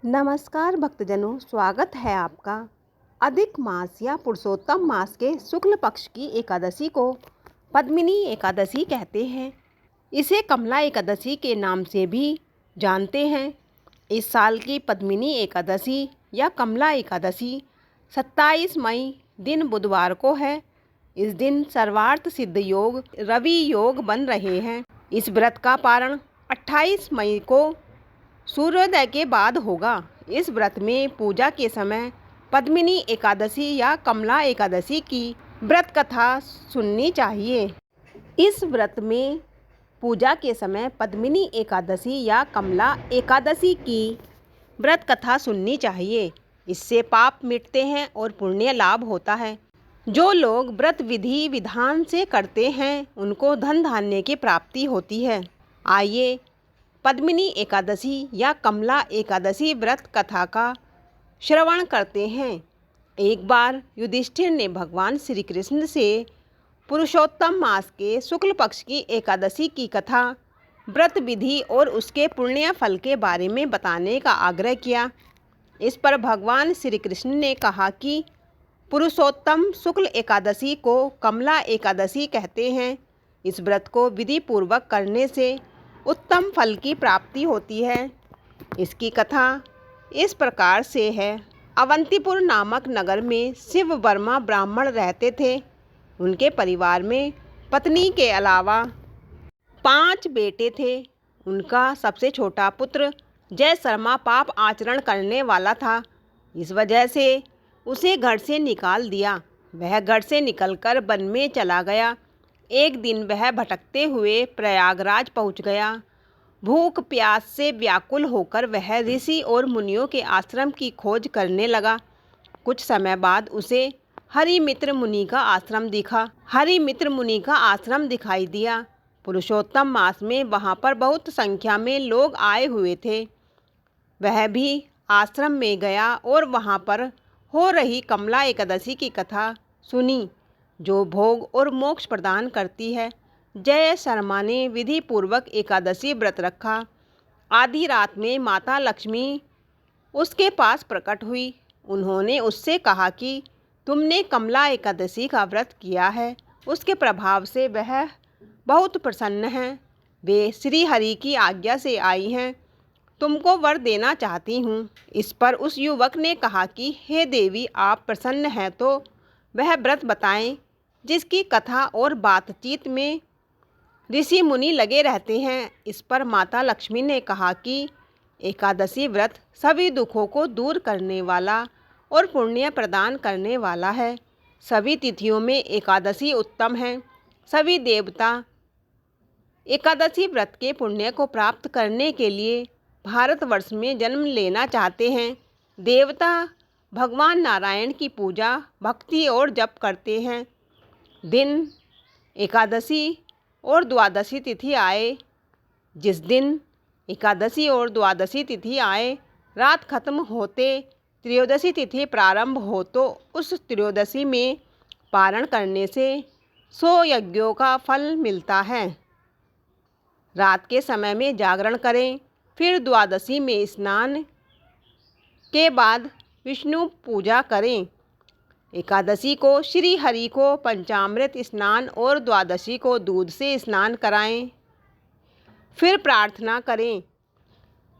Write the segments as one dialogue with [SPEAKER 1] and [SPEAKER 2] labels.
[SPEAKER 1] नमस्कार भक्तजनों, स्वागत है आपका। अधिक मास या पुरुषोत्तम मास के शुक्ल पक्ष की एकादशी को पद्मिनी एकादशी कहते हैं। इसे कमला एकादशी के नाम से भी जानते हैं। इस साल की पद्मिनी एकादशी या कमला एकादशी 27 मई दिन बुधवार को है। इस दिन सर्वार्थ सिद्ध योग रवि योग बन रहे हैं। इस व्रत का पारण 28 मई को सूर्योदय के बाद होगा। इस व्रत में पूजा के समय पद्मिनी एकादशी या कमला एकादशी की व्रत कथा सुननी चाहिए। इस व्रत में पूजा के समय पद्मिनी एकादशी या कमला एकादशी की व्रत कथा सुननी चाहिए। इससे पाप मिटते हैं और पुण्य लाभ होता है। जो लोग व्रत विधि विधान से करते हैं उनको धन धान्य की प्राप्ति होती है। आइए पद्मिनी एकादशी या कमला एकादशी व्रत कथा का श्रवण करते हैं। एक बार युधिष्ठिर ने भगवान श्री कृष्ण से पुरुषोत्तम मास के शुक्ल पक्ष की एकादशी की कथा, व्रत विधि और उसके पुण्य फल के बारे में बताने का आग्रह किया। इस पर भगवान श्री कृष्ण ने कहा कि पुरुषोत्तम शुक्ल एकादशी को कमला एकादशी कहते हैं। इस व्रत को विधि पूर्वक करने से उत्तम फल की प्राप्ति होती है। इसकी कथा इस प्रकार से है। अवंतीपुर नामक नगर में शिव वर्मा ब्राह्मण रहते थे। उनके परिवार में पत्नी के अलावा 5 बेटे थे। उनका सबसे छोटा पुत्र जय शर्मा पाप आचरण करने वाला था। इस वजह से उसे घर से निकाल दिया। वह घर से निकलकर वन में चला गया। एक दिन वह भटकते हुए प्रयागराज पहुंच गया। भूख प्यास से व्याकुल होकर वह ऋषि और मुनियों के आश्रम की खोज करने लगा। कुछ समय बाद उसे हरिमित्र मुनि का आश्रम दिखा। हरिमित्र मुनि का आश्रम दिखाई दिया। पुरुषोत्तम मास में वहां पर बहुत संख्या में लोग आए हुए थे। वह भी आश्रम में गया और वहां पर हो रही कमला एकादशी की कथा सुनी, जो भोग और मोक्ष प्रदान करती है। जय शर्मा ने विधि पूर्वक एकादशी व्रत रखा। आधी रात में माता लक्ष्मी उसके पास प्रकट हुई। उन्होंने उससे कहा कि तुमने कमला एकादशी का व्रत किया है। उसके प्रभाव से वह बहुत प्रसन्न हैं। वे श्री हरि की आज्ञा से आई हैं। तुमको वर देना चाहती हूँ। इस पर उस युवक ने कहा कि हे देवी, आप प्रसन्न हैं तो वह व्रत बताएं जिसकी कथा और बातचीत में ऋषि मुनि लगे रहते हैं। इस पर माता लक्ष्मी ने कहा कि एकादशी व्रत सभी दुखों को दूर करने वाला और पुण्य प्रदान करने वाला है। सभी तिथियों में एकादशी उत्तम है। सभी देवता एकादशी व्रत के पुण्य को प्राप्त करने के लिए भारतवर्ष में जन्म लेना चाहते हैं। देवता भगवान नारायण की पूजा, भक्ति और जप करते हैं। दिन एकादशी और द्वादशी तिथि आए। जिस दिन एकादशी और द्वादशी तिथि आए, रात खत्म होते त्रयोदशी तिथि प्रारंभ हो तो उस त्रयोदशी में पारण करने से 100 यज्ञों का फल मिलता है। रात के समय में जागरण करें। फिर द्वादशी में स्नान के बाद विष्णु पूजा करें। एकादशी को श्री हरि को पंचामृत स्नान और द्वादशी को दूध से स्नान कराएं। फिर प्रार्थना करें।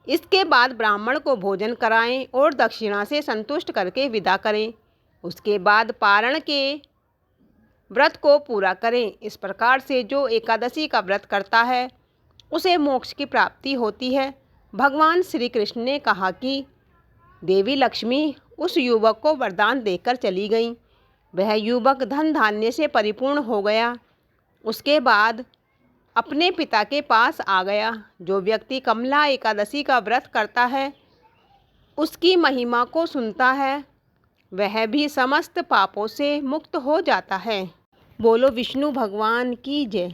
[SPEAKER 1] इसके बाद ब्राह्मण को भोजन कराएं और दक्षिणा से संतुष्ट करके विदा करें। उसके बाद पारण के व्रत को पूरा करें। इस प्रकार से जो एकादशी का व्रत करता है उसे मोक्ष की प्राप्ति होती है। भगवान श्री कृष्ण ने कहा कि देवी लक्ष्मी उस युवक को वरदान देकर चली गई। वह युवक धन धान्य से परिपूर्ण हो गया। उसके बाद अपने पिता के पास आ गया। जो व्यक्ति कमला एकादशी का व्रत करता है, उसकी महिमा को सुनता है, वह भी समस्त पापों से मुक्त हो जाता है। बोलो विष्णु भगवान की जय।